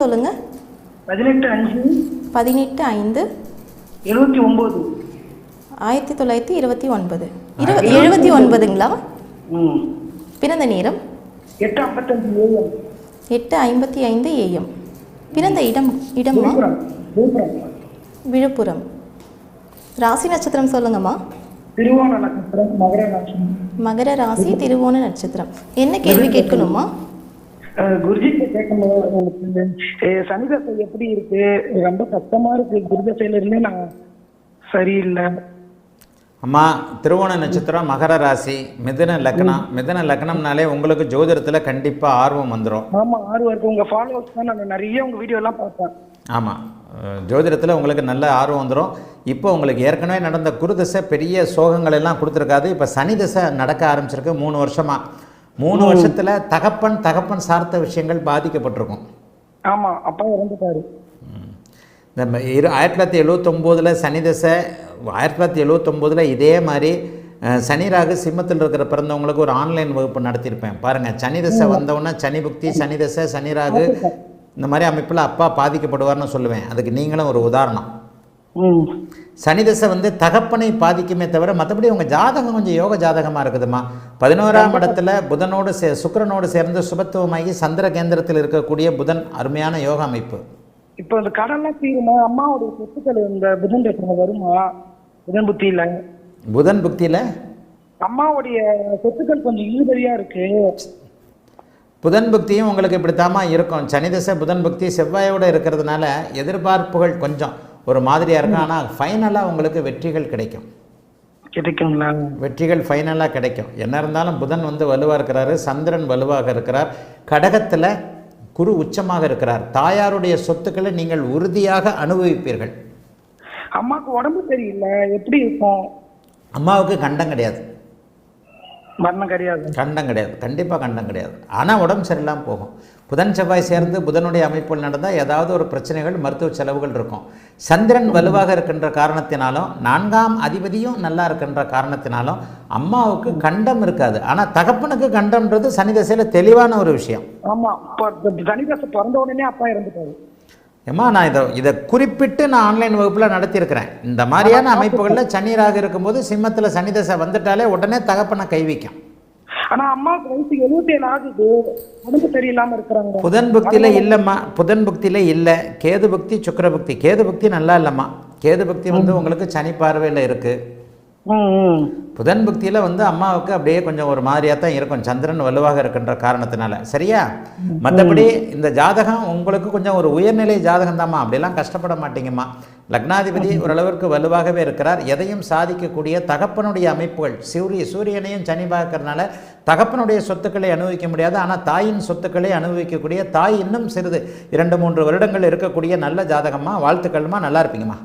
சொல்லுங்க. 18/5/1979. 1929. 79ங்களா? பிறந்த நேரம் 8:55 AM. பிறந்த இடம்மா? விழுப்புரம். ராசி நட்சத்திரம் சொல்லுங்கம்மா. திருவோண நட்சத்திரம், மகர ராசி. மகர ராசி, திருவோண நட்சத்திரம். என்ன கேள்வி கேட்கணுமா? குருஜிக்கு கேட்கும்போது சனி தசை எப்படி இருக்கு? ரொம்ப கஷ்டமா இருக்கு. குரு தசையில இருந்து நான் சரியில்லை. அம்மா, திருவோண நட்சத்திரம், மகர ராசி, மிதுன லக்னம். மிதுன லக்னம்னாலே உங்களுக்கு ஜோதிடத்தில் கண்டிப்பாக ஆர்வம் வந்துடும். ஆமாம், ஆர்வம் இருக்கு. உங்கள் ஃபாலோவர்ஸ் தான் நான் நிறைய உங்கள் வீடியோலாம் பார்த்தேன். ஆமாம், ஜோதிடத்தில் உங்களுக்கு நல்ல ஆர்வம் வந்துடும். இப்போ உங்களுக்கு ஏற்கனவே நடந்த குரு தசை பெரிய சோகங்கள் எல்லாம் கொடுத்துருக்காது. இப்போ சனி தசை நடக்க ஆரம்பிச்சிருக்கு 3 வருஷமாக. 3 வருஷத்தில் தகப்பன் சார்ந்த விஷயங்கள் பாதிக்கப்பட்டிருக்கும். ஆமாம், அப்பா இறந்துட்டாரு. இந்த 1979 சனி தசை, 1979 இதே மாதிரி சனி ராகு சிம்மத்தில் இருக்கிற பிறந்தவங்களுக்கு ஒரு ஆன்லைன் வகுப்பு நடத்தியிருப்பேன் பாருங்கள். சனி தசை வந்தவுடனே சனி புக்தி, சனி தசை, சனி ராகு இந்த மாதிரி அமைப்பில் அப்பா பாதிக்கப்படுவார்னு சொல்லுவேன். அதுக்கு நீங்களும் ஒரு உதாரணம். சனி தசை வந்து தகப்பனை பாதிக்குமே தவிர மற்றபடி உங்கள் ஜாதகம் கொஞ்சம் யோக ஜாதகமாக இருக்குதுமா. 11ஆம் இடத்துல புதனோடு சுக்கிரனோடு சேர்ந்து சுபத்துவமாகி சந்திர கேந்திரத்தில் இருக்கக்கூடிய புதன் அருமையான யோக அமைப்பு. இப்போ இந்த கடன்லாம் தீருமா? அம்மாவுடைய சொத்துக்கள் இந்த புதன் தசை வருமா? புதன் புக்தியில் அம்மாவுடைய சொத்துக்கள் கொஞ்சம் இழுபறியா இருக்கு. புதன் புக்தியும் உங்களுக்கு இப்படித்தாமா இருக்கும். சனி தசை புதன் புக்தி செவ்வாயோடு இருக்கிறதுனால எதிர்பார்ப்புகள் கொஞ்சம் ஒரு மாதிரியாக இருக்கும். ஆனால் ஃபைனலாக உங்களுக்கு வெற்றிகள் கிடைக்குங்களா? வெற்றிகள் ஃபைனலாக கிடைக்கும். என்ன இருந்தாலும் புதன் வந்து வலுவாக இருக்கிறாரு, சந்திரன் வலுவாக இருக்கிறார், கடகத்தில் குரு உச்சமாக இருக்கிறார். தாயாருடைய சொத்துக்களை நீங்கள் உறுதியாக அனுபவிப்பீர்கள். அம்மாவுக்கு உடம்பு சரியில்லை, எப்படி இருக்கும்? அம்மாவுக்கு கண்டம் கிடையாது, மரணம் கிடையாது, கண்டம் கிடையாது, கண்டிப்பாக கண்டம் கிடையாது. ஆனால் உடம்பு சரியில்லாமல் போகும். புதன் செவ்வாய் சேர்ந்து புதனுடைய அமைப்புகள் நடந்தால் ஏதாவது ஒரு பிரச்சனைகள், மருத்துவ செலவுகள் இருக்கும். சந்திரன் வலுவாக இருக்கின்ற காரணத்தினாலும் 4ஆம் அதிபதியும் நல்லா இருக்கின்ற காரணத்தினாலும் அம்மாவுக்கு கண்டம் இருக்காது. ஆனால் தகப்பனுக்கு கண்டம்ன்றது சனி தசையில் தெளிவான ஒரு விஷயம். ஆமாம், சனி தசை பிறந்த உடனே அப்பா இறந்துட்டாரு. ஏம்மா, நான் இதை குறிப்பிட்டு நான் ஆன்லைன் வகுப்பில் நடத்தியிருக்கிறேன். இந்த மாதிரியான அமைப்புகளில் சனிராக இருக்கும்போது சிம்மத்தில் சனி தசை வந்துட்டாலே உடனே தகப்பனை கைவிக்கும். ஆனா அம்மாவுக்கு வயசு 77 ஆகுது, உடம்பு சரியில்லாம இருக்கிறாங்க. புதன் புக்தியில இல்லைம்மா, புதன் புக்தியில இல்லை. கேது புக்தி, சுக்கிர புக்தி. கேது புக்தி நல்லா இல்லைம்மா. கேது புக்தி வந்து உங்களுக்கு சனி பார்வையில் இருக்கு. புதன் புக்தியில் வந்து அம்மாவுக்கு அப்படியே கொஞ்சம் ஒரு மாதிரியாக தான் இருக்கும், சந்திரன் வலுவாக இருக்கின்ற காரணத்தினால. சரியா? மற்றபடி இந்த ஜாதகம் உங்களுக்கு கொஞ்சம் ஒரு உயர்நிலை ஜாதகம் தாம்மா, அப்படிலாம் கஷ்டப்பட மாட்டீங்கம்மா. லக்னாதிபதி ஓரளவிற்கு வலுவாகவே இருக்கிறார். எதையும் சாதிக்கக்கூடிய தகப்பனுடைய அமைப்புகள். சூரியனையும் சனி பார்க்கறதுனால தகப்பனுடைய சொத்துக்களை அனுபவிக்க முடியாது. ஆனால் தாயின் சொத்துக்களை அனுபவிக்கக்கூடிய தாய் இன்னும் சிறிது 2-3 வருடங்கள் இருக்கக்கூடிய நல்ல ஜாதகமாக. வாழ்த்துக்கள்மா, நல்லா இருப்பீங்கம்மா.